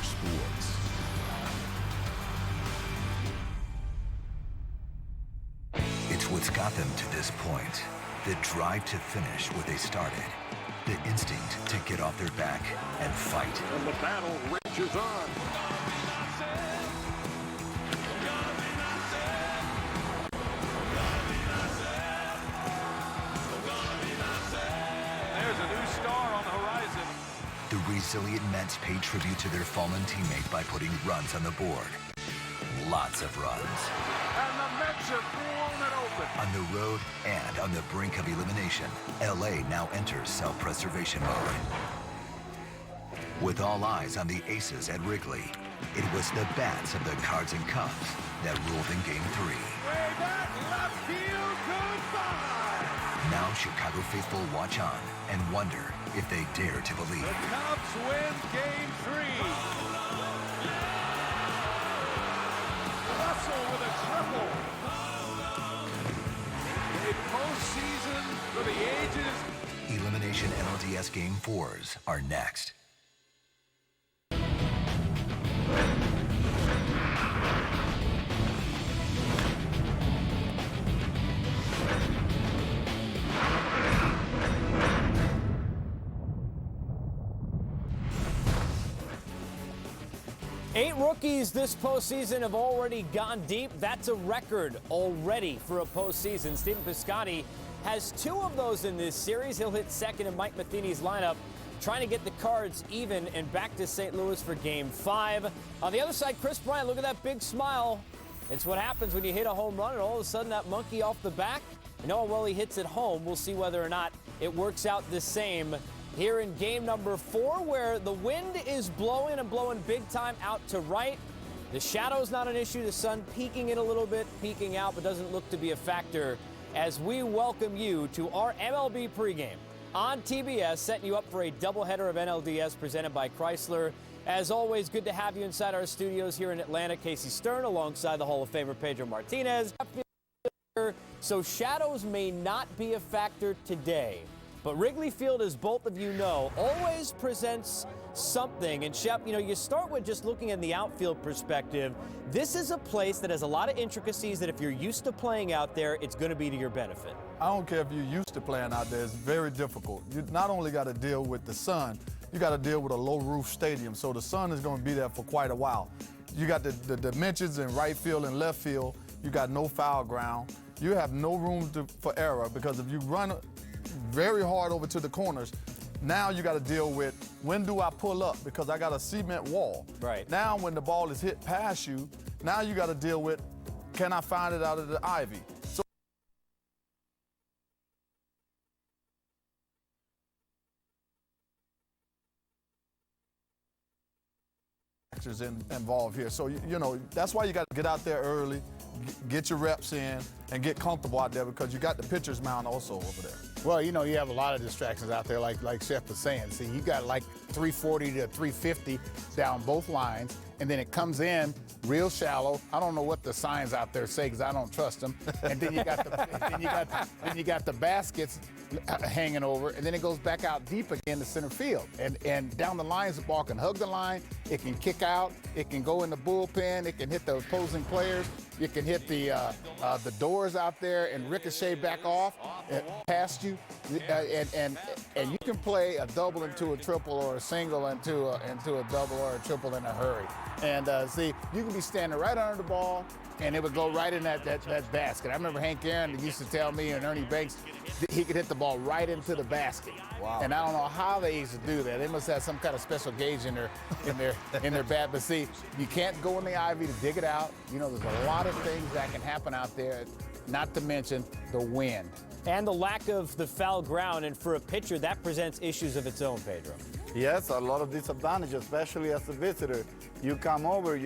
Sports. It's what's got them to this point. The drive to finish what they started. The instinct to get off their back and fight. And the battle rages on. There's a new star on the horizon. The resilient Mets pay tribute to their fallen teammate by putting runs on the board. Lots of runs. And the Mets have blown it open. On the road and on the brink of elimination, LA now enters self-preservation mode. With all eyes on the aces at Wrigley, it was the bats of the Cards and Cubs that ruled in Game 3. Way back left field, goodbye. Now Chicago faithful watch on and wonder if they dare to believe. The Cubs win Game 3. Russell with a triple. A postseason for the ages. Elimination NLDS Game 4s are next. Eight rookies this postseason have already gone deep. That's a record already for a postseason. Stephen Piscotty has 2 of those in this series. He'll hit second in Mike Matheny's lineup, trying to get the Cards even and back to St. Louis for Game 5. On the other side, Chris Bryant, look at that big smile. It's what happens when you hit a home run and all of a sudden that monkey off the back. You know how well he hits at home. We'll see whether or not it works out the same here in game number 4, where the wind is blowing and blowing big time out to right. The shadow's not an issue. The sun peeking in a little bit, peeking out, but doesn't look to be a factor as we welcome you to our MLB pregame on TBS, setting you up for a doubleheader of NLDS presented by Chrysler. As always, good to have you inside our studios here in Atlanta. Casey Stern alongside the Hall of Famer Pedro Martinez. So shadows may not be a factor today. But Wrigley Field, as both of you know, always presents something. And Shep, you know, you start with just looking at the outfield perspective. This is a place that has a lot of intricacies that if you're used to playing out there, it's going to be to your benefit. I don't care if you're used to playing out there, it's very difficult. You not only got to deal with the sun, you got to deal with a low roof stadium. So the sun is going to be there for quite a while. You got the dimensions in right field and left field. You got no foul ground. You have no room for error, because if you run very hard over to the corners, now you got to deal with, when do I pull up, because I got a cement wall. Right. Now when the ball is hit past you, now you got to deal with, can I find it out of the ivy? So involved here. So, you know, that's why you got to get out there early, get your reps in, and get comfortable out there, because you got the pitcher's mound also over there. Well, you know, you have a lot of distractions out there, like Chef was saying. See, you got like 340 to 350 down both lines, and then it comes in real shallow. I don't know what the signs out there say, because I don't trust them. And then you got then you got the baskets hanging over, and then it goes back out deep again to center field. And down the lines, the ball can hug the line, it can kick out, it can go in the bullpen, it can hit the opposing players, it can hit the doors out there and ricochet back off past you, and you can play a double into a triple, or a single into a double or a triple in a hurry. And see, you can be standing right under the ball, and it would go right in that basket. I remember Hank Aaron used to tell me, and Ernie Banks, he could hit the ball right into the basket. Wow. And I don't know how they used to do that. They must have some kind of special gauge in their bat. But see, you can't go in the ivy to dig it out. You know, there's a lot of things that can happen out there, not to mention the wind. And the lack of the foul ground, and for a pitcher, that presents issues of its own, Pedro. Yes, a lot of disadvantages, especially as a visitor. You come over,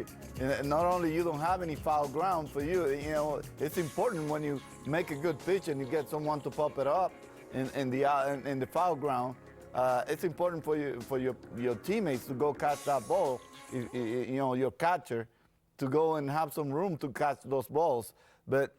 not only you don't have any foul ground for you, you know, it's important when you make a good pitch and you get someone to pop it up in the foul ground. It's important for your teammates to go catch that ball, you know, your catcher, to go and have some room to catch those balls. But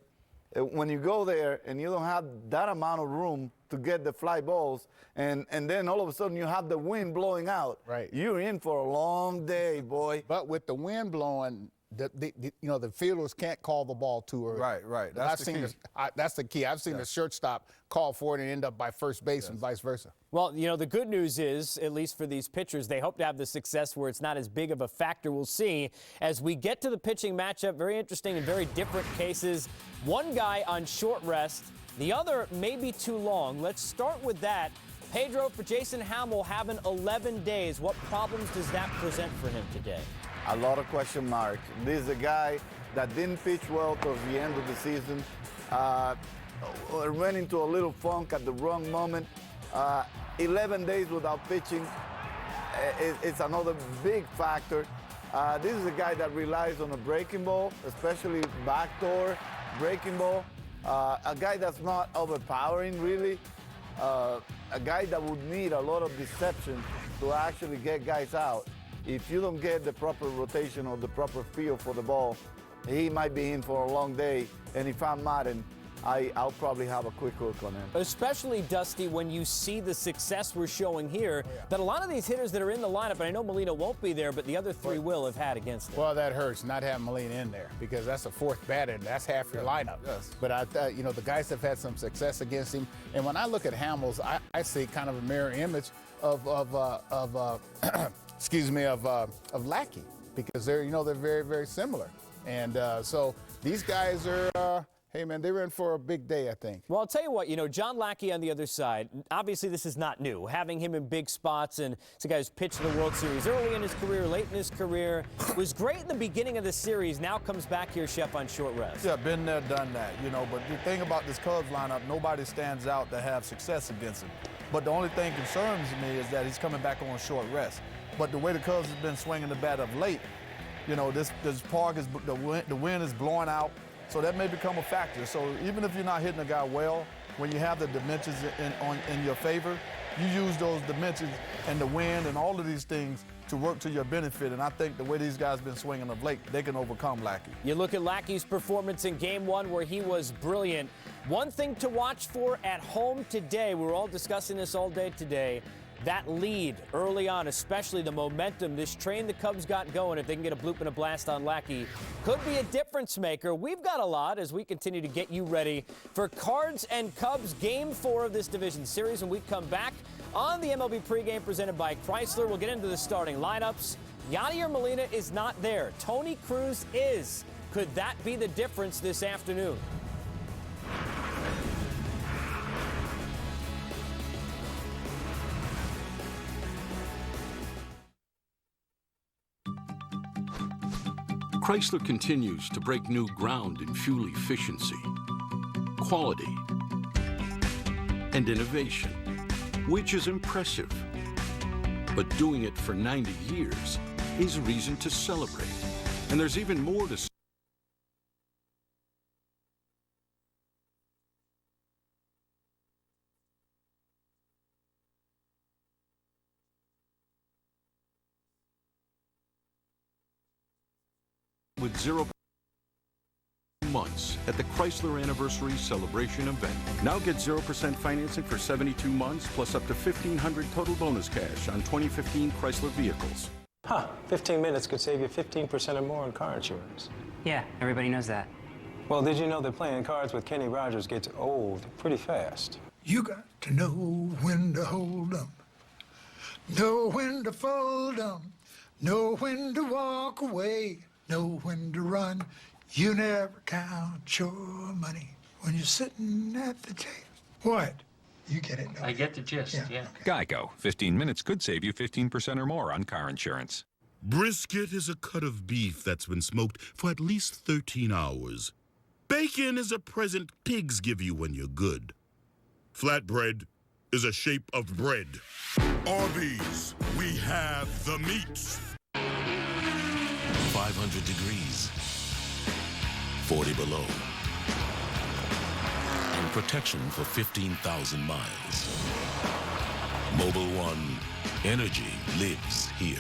when you go there and you don't have that amount of room to get the fly balls, and then all of a sudden you have the wind blowing out, right, you're in for a long day, boy. But with the wind blowing, the fielders can't call the ball too early. Right. That's the key. That's the key. I've seen the shortstop call for it and end up by first base and vice versa. Well, the good news is, at least for these pitchers, they hope to have the success where it's not as big of a factor. We'll see as we get to the pitching matchup. Very interesting and very different cases. One guy on short rest, the other maybe too long. Let's start with that. Pedro, for Jason Hamill, having 11 days. What problems does that present for him today? A lot of question marks. This is a guy that didn't pitch well towards the end of the season. Ran into a little funk at the wrong moment. 11 days without pitching. It's another big factor. This is a guy that relies on a breaking ball, especially backdoor breaking ball. A guy that's not overpowering, really. A guy that would need a lot of deception to actually get guys out. If you don't get the proper rotation or the proper feel for the ball, he might be in for a long day. And if I'm Madden, I'll probably have a quick hook on him. Especially, Dusty, when you see the success we're showing here, that a lot of these hitters that are in the lineup, and I know Molina won't be there, but the other three will have had against him. Well, that hurts not having Molina in there because that's the fourth batter and that's half your lineup. Yes. But the guys have had some success against him. And when I look at Hamels, I see kind of a mirror image of Lackey because they're very, very similar. And so these guys are. Hey, man, they were in for a big day, I think. Well, I'll tell you what, John Lackey on the other side, obviously this is not new. Having him in big spots, and it's a guy who's pitched in the World Series early in his career, late in his career. Was great in the beginning of the series, now comes back here, Chef, on short rest. Yeah, been there, done that, But the thing about this Cubs lineup, nobody stands out to have success against him. But the only thing concerns me is that he's coming back on short rest. But the way the Cubs have been swinging the bat of late, this park is, the wind is blowing out. So that may become a factor. So even if you're not hitting a guy well, when you have the dimensions in your favor, you use those dimensions and the wind and all of these things to work to your benefit. And I think the way these guys have been swinging of late, they can overcome Lackey. You look at Lackey's performance in Game 1 where he was brilliant. One thing to watch for at home today, we're all discussing this all day today, that lead early on, especially the momentum, this train the Cubs got going, if they can get a bloop and a blast on Lackey, could be a difference maker. We've got a lot as we continue to get you ready for Cards and Cubs Game 4 of this division series. When we come back on the MLB pregame presented by Chrysler, we'll get into the starting lineups. Yadier Molina is not there. Tony Cruz is. Could that be the difference this afternoon? Chrysler continues to break new ground in fuel efficiency, quality, and innovation, which is impressive. But doing it for 90 years is a reason to celebrate. And there's even more to with 0 months at the Chrysler Anniversary Celebration event. Now get 0% financing for 72 months plus up to $1,500 total bonus cash on 2015 Chrysler vehicles. 15 minutes could save you 15% or more on car insurance. Yeah, everybody knows that. Well, did you know that playing cards with Kenny Rogers gets old pretty fast? You got to know when to hold 'em, know when to fold 'em, know when to walk away, know when to run. You never count your money when you're sitting at the table. What? You get it? I get the gist, yeah. Okay. Geico. 15 minutes could save you 15% or more on car insurance. Brisket is a cut of beef that's been smoked for at least 13 hours. Bacon is a present pigs give you when you're good. Flatbread is a shape of bread. Arby's, we have the meats. 500 degrees, 40 below, and protection for 15,000 miles. Mobil 1, energy lives here.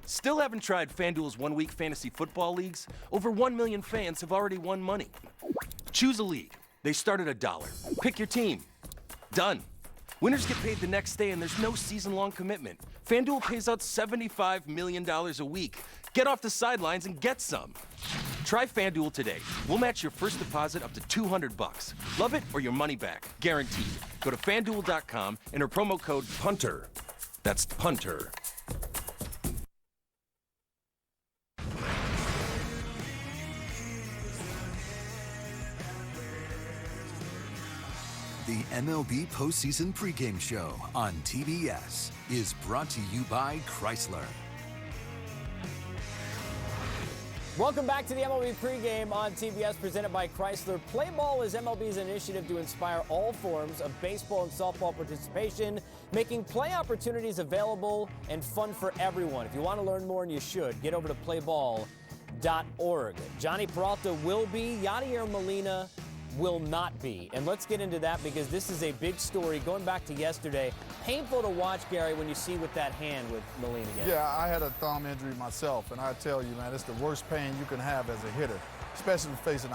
Still haven't tried FanDuel's one-week fantasy football leagues? Over 1 million fans have already won money. Choose a league. They start at $1. Pick your team. Done. Winners get paid the next day, and there's no season-long commitment. FanDuel pays out $75 million a week. Get off the sidelines and get some. Try FanDuel today. We'll match your first deposit up to $200. Love it or your money back, guaranteed. Go to FanDuel.com, enter promo code PUNTER. That's PUNTER. The MLB Postseason Pre-Game Show on TBS is brought to you by Chrysler. Welcome back to the MLB Pre-Game on TBS, presented by Chrysler. Play Ball is MLB's initiative to inspire all forms of baseball and softball participation, making play opportunities available and fun for everyone. If you want to learn more, and you should, get over to playball.org. Johnny Peralta will be, Yadier Molina will not be. And let's get into that, because this is a big story going back to yesterday. Painful to watch, Gary, when you see with that hand with Molina again. Yeah, I had a thumb injury myself, and I tell you, man, it's the worst pain you can have as a hitter, especially facing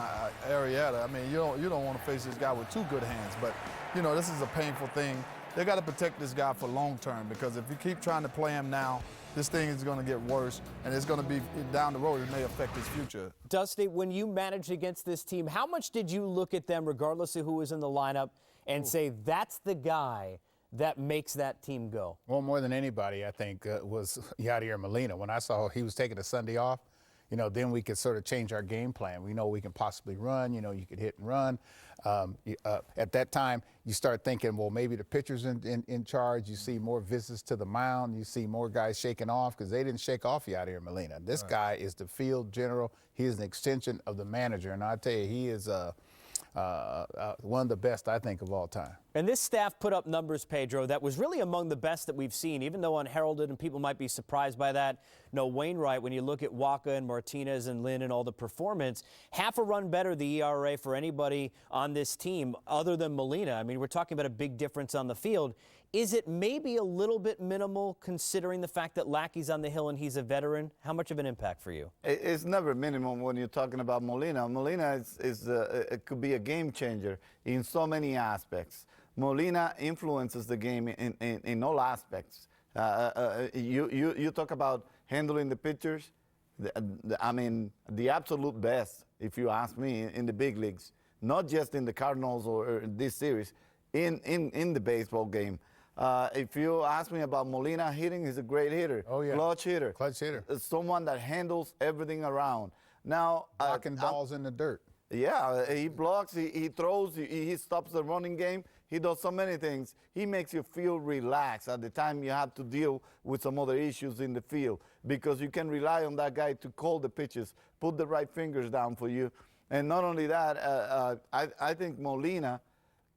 Arrieta. I mean, you don't want to face this guy with two good hands, but, you know, this is a painful thing. They got to protect this guy for long term, because if you keep trying to play him now, this thing is going to get worse, and it's going to be down the road. It may affect his future. Dusty, when you managed against this team, how much did you look at them, regardless of who was in the lineup, and say that's the guy that makes that team go? Well, more than anybody, I think, was Yadier Molina. When I saw he was taking a Sunday off, you know, then we could sort of change our game plan. We know we can possibly run. You know, you could hit and run. At that time, you start thinking, well, maybe the pitcher's in charge. You see more visits to the mound. You see more guys shaking off, because they didn't shake off Yadier Molina. This guy is the field general. He is an extension of the manager. And I tell you, he is one of the best, I think, of all time. And this staff put up numbers, Pedro, that was really among the best that we've seen, even though unheralded, and people might be surprised by that. No, Wainwright, when you look at Waka and Martinez and Lynn and all the performance, half a run better the ERA for anybody on this team other than Molina. I mean, we're talking about a big difference on the field. Is it maybe a little bit minimal, considering the fact that Lackey's on the hill and he's a veteran? How much of an impact for you? It's never minimum when you're talking about Molina. Molina it could be a game changer in so many aspects. Molina influences the game in all aspects. You talk about handling the pitchers. I mean, the absolute best, if you ask me, in the big leagues, not just in the Cardinals or this series, in the baseball game. If you ask me about Molina hitting, he's a great hitter. Oh, yeah. Clutch hitter. Clutch hitter. Someone that handles everything around. Now, blocking balls in the dirt. Yeah, he blocks, he throws, he stops the running game. He does so many things. He makes you feel relaxed at the time you have to deal with some other issues in the field, because you can rely on that guy to call the pitches, put the right fingers down for you. And not only that, I think Molina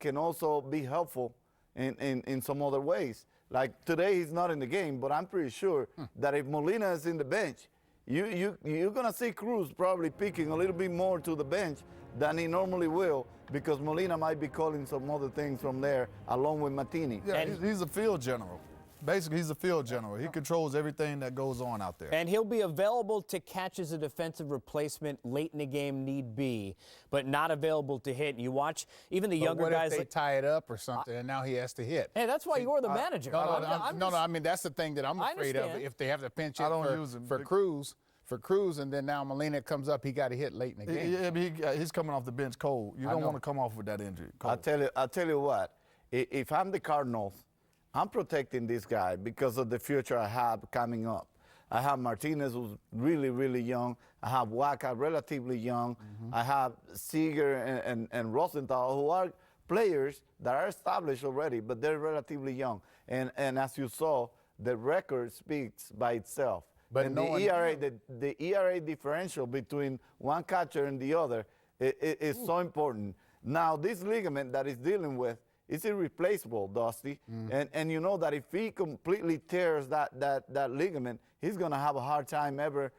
can also be helpful in some other ways. Like today, he's not in the game, but I'm pretty sure that if Molina is in the bench, you're going to see Cruz probably picking a little bit more to the bench than he normally will, because Molina might be calling some other things from there along with Martini. Yeah, he's a field general. Basically, he's a field general. He controls everything that goes on out there. And he'll be available to catch as a defensive replacement late in the game, need be, but not available to hit. You watch even the younger guys. What if they tie it up or something, and now he has to hit? Hey, that's why you're the manager. No, I mean, that's the thing that I'm afraid of. If they have to pinch it for Cruz, and then now Molina comes up, he got to hit late in the game. Yeah, but he's coming off the bench cold. You don't want to come off with that injury. I'll tell you what. If I'm the Cardinals, I'm protecting this guy because of the future I have coming up. I have Martinez, who's really, really young. I have Waka, relatively young. I have Seager and Rosenthal, who are players that are established already, but they're relatively young. And as you saw, the record speaks by itself. But and the ERA differential between one catcher and the other is so important. Now, this ligament that he's dealing with, is irreplaceable, Dusty. And you know that if he completely tears that ligament, he's going to have a hard time ever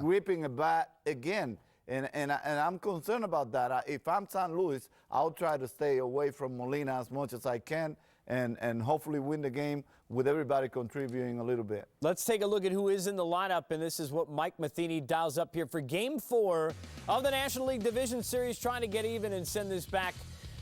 whipping a bat again. And I'm concerned about that. If I'm St. Louis, I'll try to stay away from Molina as much as I can and hopefully win the game with everybody contributing a little bit. Let's take a look at who is in the lineup, and this is what Mike Matheny dials up here for Game 4 of the National League Division Series, trying to get even and send this back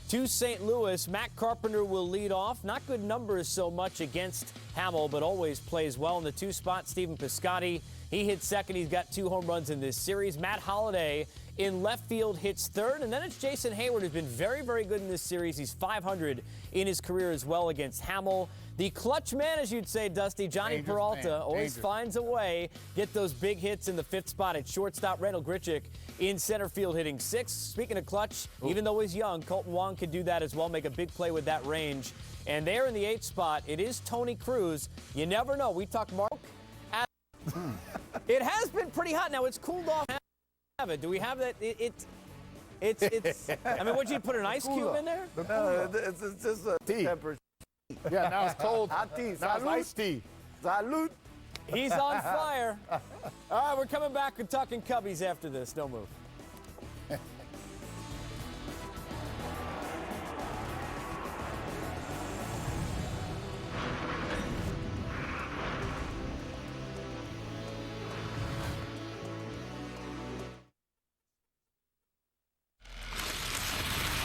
to St. Louis. Matt Carpenter will lead off. Not good numbers so much against Hamill, but always plays well in the 2 spot. Stephen Piscotty, he hits second. He's got 2 home runs in this series. Matt Holliday in left field hits third, and then it's Jason Hayward, who's been very, very good in this series. He's .500 in his career as well against Hamill. The clutch man, as you'd say, Dusty, Johnny Dangerous Peralta, man. always finds a way, get those big hits in the 5th spot at shortstop. Randall Grichuk in center field hitting 6th. Speaking of clutch, even though he's young, Colton Wong could do that as well, make a big play with that range. And there in the 8th spot, it is Tony Cruz. You never know. We talked Mark. It has been pretty hot. Now, it's cooled off. Do we have that? It's I mean, would you put an ice cube in there? It's just a temperature. Yeah, now it's cold. Hot tea. Now it's Salud. iced tea. Salud. He's on fire. All right, we're coming back and talking Cubbies after this. Don't move.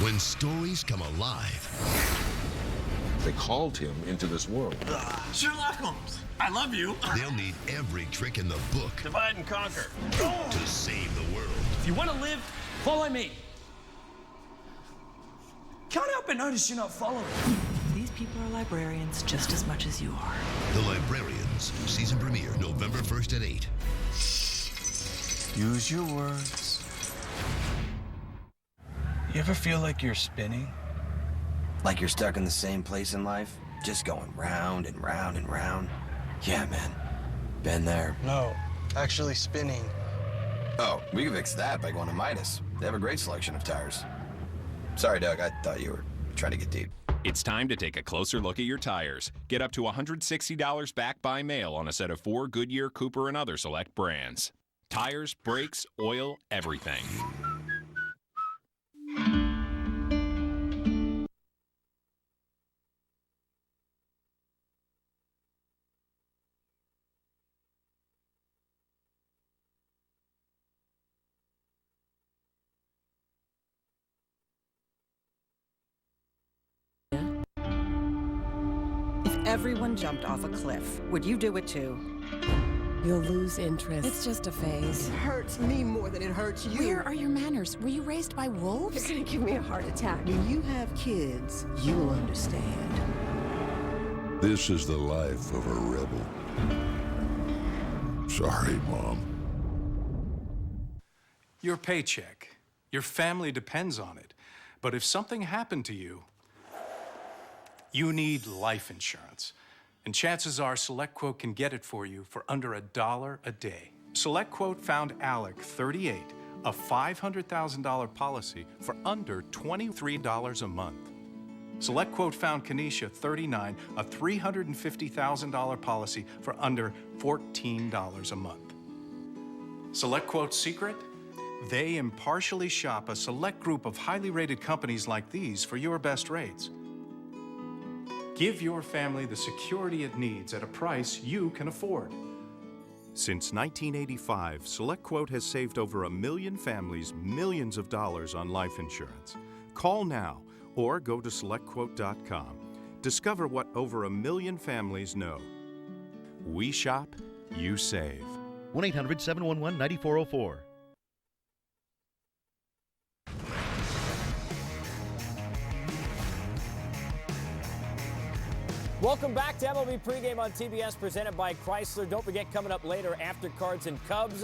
When stories come alive, they called him into this world. Sherlock Holmes, I love you. They'll need every trick in the book Divide and conquer. to save the world. If you want to live, follow me. Can't help but notice you're not following. These people are librarians just as much as you are. The Librarians, season premiere November 1st at 8. Use your words. You ever feel like you're spinning? Like you're stuck in the same place in life? Just going round and round and round? Yeah, man. Been there. No, actually spinning. Oh, we can fix that by going to Midas. They have a great selection of tires. Sorry, Doug. I thought you were trying to get deep. It's time to take a closer look at your tires. Get up to $160 back by mail on a set of 4 Goodyear, Cooper, and other select brands. Tires, brakes, oil, everything. Everyone jumped off a cliff. Would you do it too? You'll lose interest. It's just a phase. It hurts me more than it hurts you. Where are your manners? Were you raised by wolves? You're gonna give me a heart attack. When you have kids, you'll understand. This is the life of a rebel. Sorry, Mom. Your paycheck. Your family depends on it. But if something happened to you, you need life insurance. And chances are SelectQuote can get it for you for under $1 a day. SelectQuote found Alec, 38, a $500,000 policy for under $23 a month. SelectQuote found Kenesha, 39, a $350,000 policy for under $14 a month. SelectQuote's secret? They impartially shop a select group of highly rated companies like these for your best rates. Give your family the security it needs at a price you can afford. Since 1985, SelectQuote has saved over 1 million families millions of dollars on life insurance. Call now or go to SelectQuote.com. Discover what over 1 million families know. We shop, you save. 1-800-711-9404. Welcome back to MLB Pre-Game on TBS, presented by Chrysler. Don't forget, coming up later after Cards and Cubs,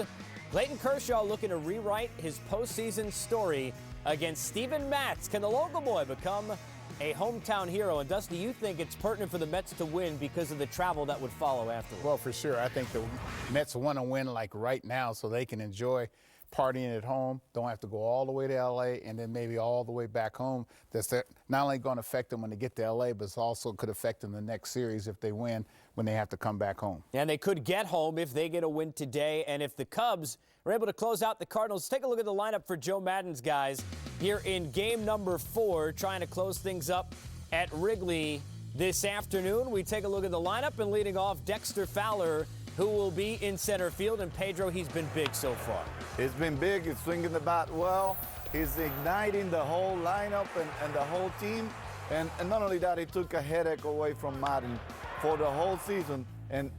Clayton Kershaw looking to rewrite his postseason story against Steven Matz. Can the local boy become a hometown hero? And Dusty, you think it's pertinent for the Mets to win because of the travel that would follow afterwards? Well, for sure. I think the Mets want to win like right now so they can enjoy partying at home, don't have to go all the way to L.A. and then maybe all the way back home. That's not only going to affect them when they get to L.A., but it also could affect them the next series if they win when they have to come back home. And they could get home if they get a win today. And if the Cubs are able to close out the Cardinals, take a look at the lineup for Joe Maddon's guys here in game number 4, trying to close things up at Wrigley this afternoon. We take a look at the lineup, and leading off, Dexter Fowler, who will be in center field. And Pedro, he's been big so far. He's been big. He's swinging the bat well. He's igniting the whole lineup and the whole team. And not only that, he took a headache away from Madden for the whole season and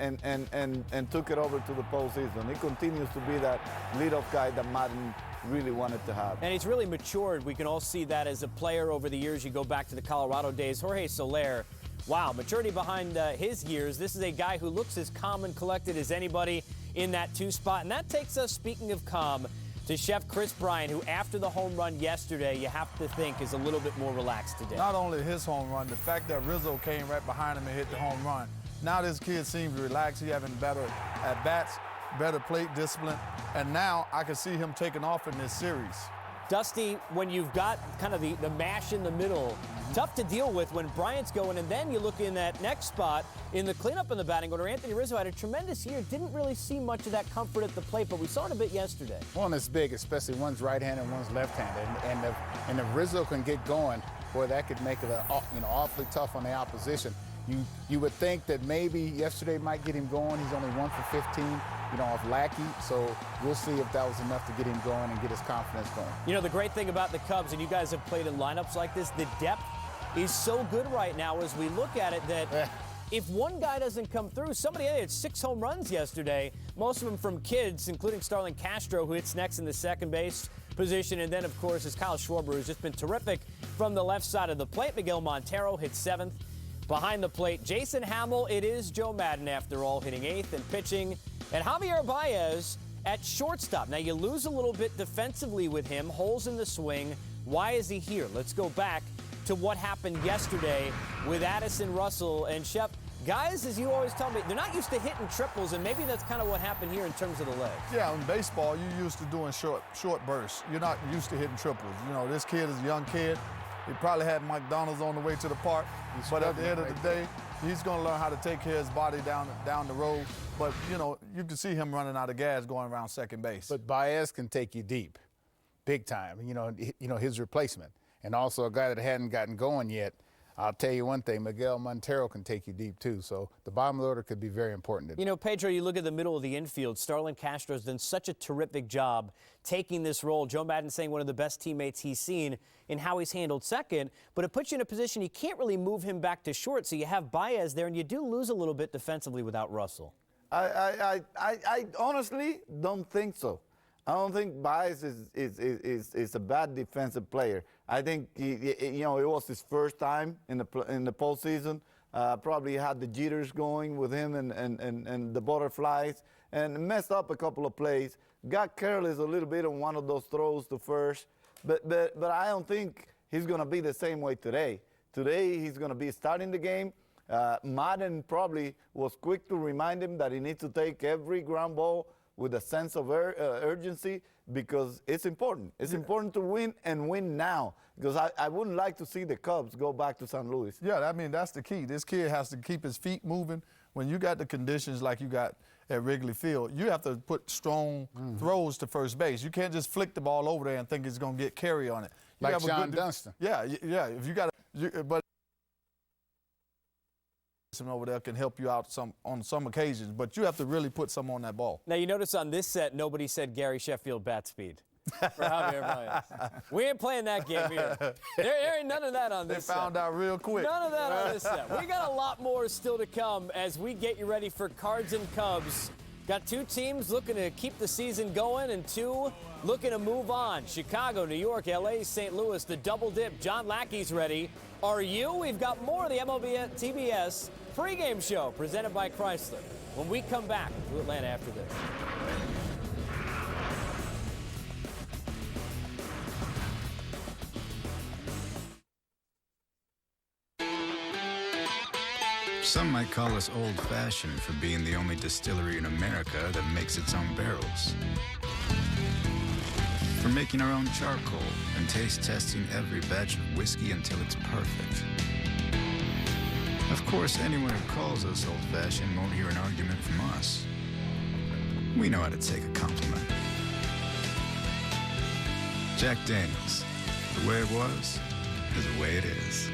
took it over to the postseason. He continues to be that leadoff guy that Madden really wanted to have. And he's really matured. We can all see that as a player over the years. You go back to the Colorado days. Jorge Soler, wow, maturity behind his years. This is a guy who looks as calm and collected as anybody in that 2 spot. And that takes us, speaking of calm, to Chef Chris Bryant, who after the home run yesterday, you have to think is a little bit more relaxed today. Not only his home run, the fact that Rizzo came right behind him and hit the home run. Now this kid seems relaxed. He's having better at-bats, better plate discipline, and now I can see him taking off in this series. Dusty, when you've got kind of the mash in the middle, tough to deal with when Bryant's going, and then you look in that next spot in the cleanup in the batting order. Anthony Rizzo had a tremendous year. Didn't really see much of that comfort at the plate, but we saw it a bit yesterday. One is big, especially one's right-handed and one's left-handed. And if Rizzo can get going, boy, that could make it awfully tough on the opposition. You would think that maybe yesterday might get him going. He's only 1 for 15, off Lackey. So we'll see if that was enough to get him going and get his confidence going. The great thing about the Cubs, and you guys have played in lineups like this, the depth is so good right now as we look at it that if one guy doesn't come through, somebody had 6 home runs yesterday, most of them from kids, including Starlin Castro, who hits next in the second base position. And then, of course, is Kyle Schwarber, who's just been terrific from the left side of the plate. Miguel Montero hits 7th. Behind the plate, Jason Hamill, it is Joe Madden after all, hitting 8th and pitching. And Javier Baez at shortstop. Now, you lose a little bit defensively with him, holes in the swing. Why is he here? Let's go back to what happened yesterday with Addison Russell. And Shep, guys, as you always tell me, they're not used to hitting triples, and maybe that's kind of what happened here in terms of the legs. Yeah, in baseball, you're used to doing short bursts. You're not used to hitting triples. This kid is a young kid. He probably had McDonald's on the way to the park, but at the end of the day, he's going to learn how to take care of his body down the road. But, you can see him running out of gas going around second base. But Baez can take you deep, big time, his replacement. And also a guy that hadn't gotten going yet. I'll tell you one thing, Miguel Montero can take you deep, too. So the bottom of the order could be very important today. Pedro, you look at the middle of the infield. Starlin Castro's done such a terrific job taking this role. Joe Madden saying one of the best teammates he's seen in how he's handled second. But it puts you in a position you can't really move him back to short. So you have Baez there, and you do lose a little bit defensively without Russell. I honestly don't think so. I don't think Baez is a bad defensive player. I think it was his first time in the postseason. Probably had the jitters going with him and the butterflies, and messed up a couple of plays. Got careless a little bit on one of those throws to first, but I don't think he's going to be the same way today. Today he's going to be starting the game. Madden probably was quick to remind him that he needs to take every ground ball with a sense of urgency, because it's important. It's important to win, and win now, because I wouldn't like to see the Cubs go back to St. Louis. Yeah, that's the key. This kid has to keep his feet moving. When you got the conditions like you got at Wrigley Field, you have to put strong throws to first base. You can't just flick the ball over there and think it's going to get carry on it. You like Sean Dunston. Yeah. If you got but over there can help you out on some occasions, but you have to really put some on that ball. Now, you notice on this set, nobody said Gary Sheffield bat speed for Javier Baez. We ain't playing that game here. There ain't none of that on this set. They found out real quick. None of that on this set. We got a lot more still to come as we get you ready for Cards and Cubs. Got 2 teams looking to keep the season going and 2 looking to move on. Chicago, New York, L.A., St. Louis, the double dip. John Lackey's ready. Are you? We've got more of the MLB TBS Pre-Game show presented by Chrysler when we come back to Atlanta after this. Some might call us old-fashioned for being the only distillery in America that makes its own barrels. For making our own charcoal and taste testing every batch of whiskey until it's perfect. Of course, anyone who calls us old-fashioned won't hear an argument from us. We know how to take a compliment. Jack Daniels, the way it was is the way it is.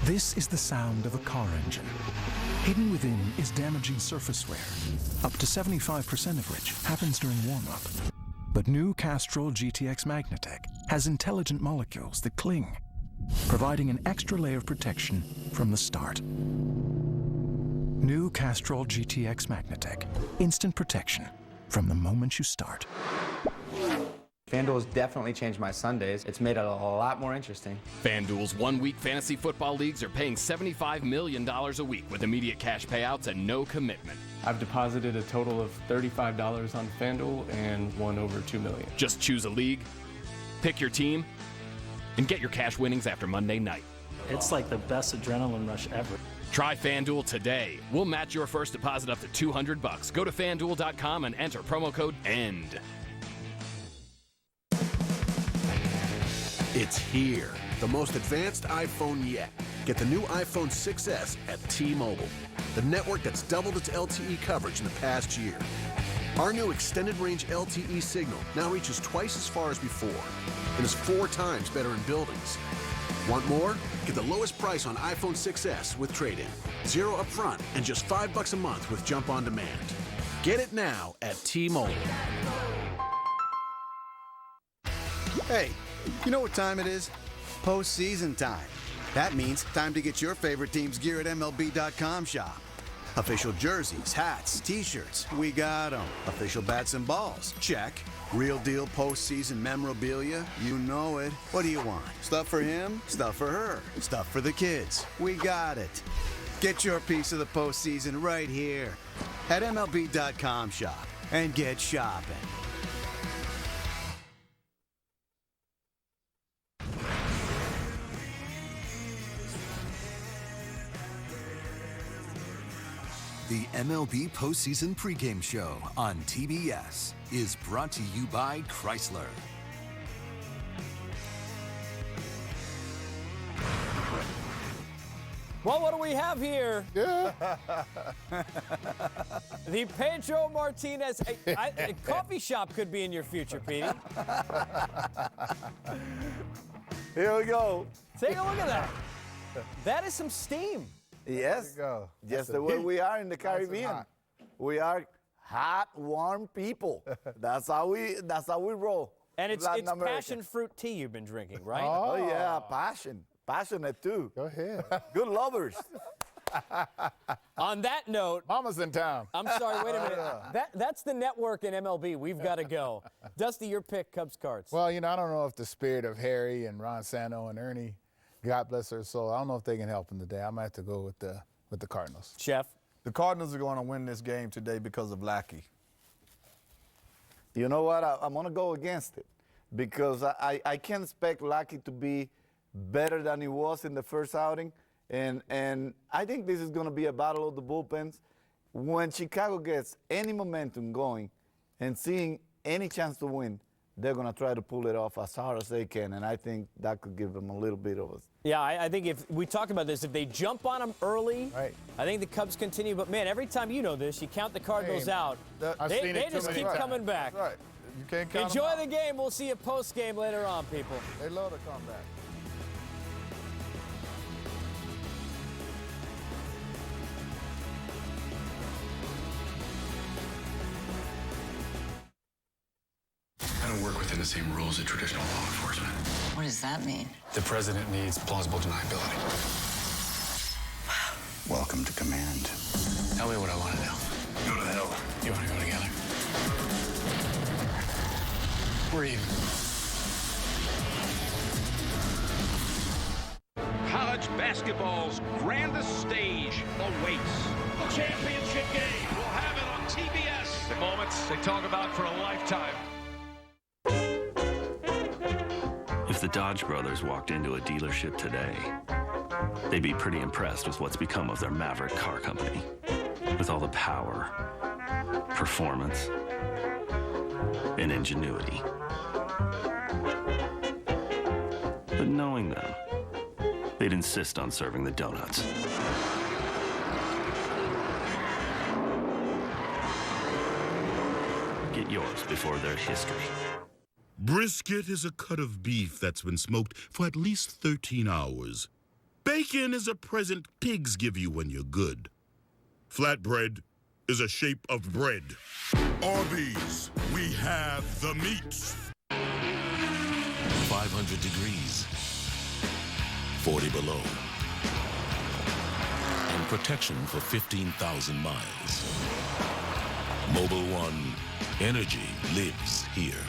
This is the sound of a car engine. Hidden within is damaging surface wear, up to 75% of which happens during warm-up. But new Castrol GTX Magnatec has intelligent molecules that cling, providing an extra layer of protection from the start. New Castrol GTX Magnatec. Instant protection from the moment you start. FanDuel has definitely changed my Sundays. It's made it a lot more interesting. FanDuel's one-week fantasy football leagues are paying $75 million a week with immediate cash payouts and no commitment. I've deposited a total of $35 on FanDuel and won over $2 million. Just choose a league, pick your team, and get your cash winnings after Monday night. It's like the best adrenaline rush ever. Try FanDuel today. We'll match your first deposit up to $200. Go to FanDuel.com and enter promo code END. It's here, the most advanced iPhone yet. Get the new iPhone 6S at T-Mobile, the network that's doubled its LTE coverage in the past year. Our new extended range LTE signal now reaches twice as far as before and is 4 times better in buildings. Want more? Get the lowest price on iPhone 6S with trade-in. 0 upfront and just $5 a month with Jump on Demand. Get it now at T-Mobile. Hey, you know what time it is? Postseason time. That means time to get your favorite team's gear at MLB.com shop. Official jerseys, hats, t-shirts, we got them. Official bats and balls, check. Real deal postseason memorabilia, you know it. What do you want? Stuff for him, stuff for her, stuff for the kids. We got it. Get your piece of the postseason right here at MLB.com shop and get shopping. The MLB Postseason Pre-Game Show on TBS is brought to you by Chrysler. Well, what do we have here? The Pedro Martinez. A coffee shop could be in your future, Petey. Here we go. Take a look at that. That is some steam. Yes. Just the way we are in the Caribbean. We are hot, warm people. That's how we roll. And it's passion fruit tea you've been drinking, right? Oh yeah, passion. Passionate too. Go ahead. Good lovers. On that note, Mama's in town. I'm sorry, wait a minute. That's the network in MLB. We've got to go. Dusty, your pick, Cubs Cards. Well, I don't know if the spirit of Harry and Ron Santo and Ernie, God bless their soul, I don't know if they can help him today. I might have to go with the Cardinals. Chef? The Cardinals are going to win this game today because of Lackey. You know what? I'm going to go against it because I can't expect Lackey to be better than he was in the first outing. And I think this is going to be a battle of the bullpens. When Chicago gets any momentum going and seeing any chance to win, they're going to try to pull it off as hard as they can, and I think that could give them a little bit of a... Yeah, I think if we talked about this, if they jump on them early, right. I think the Cubs continue. But, man, every time you know this, you count the Cardinals out. They just keep coming back. That's right. You can't count Enjoy them the game. We'll see you post-game later on, people. They love to come back. I don't work within the same rules of traditional law enforcement. What does that mean? The president needs plausible deniability. Welcome to command. Tell me what I want to know. Go to hell. You want to go together? We're even. College basketball's grandest stage awaits. The championship game. We'll have it on TBS. The moments they talk about for a lifetime. If the Dodge brothers walked into a dealership today, they'd be pretty impressed with what's become of their maverick car company. With all the power, performance, and ingenuity. But knowing them, they'd insist on serving the donuts. Get yours before they're history. Brisket is a cut of beef that's been smoked for at least 13 hours. Bacon is a present pigs give you when you're good. Flatbread is a shape of bread. Arby's, we have the meats. 500 degrees, 40 below, and protection for 15,000 miles. Mobil 1, energy lives here.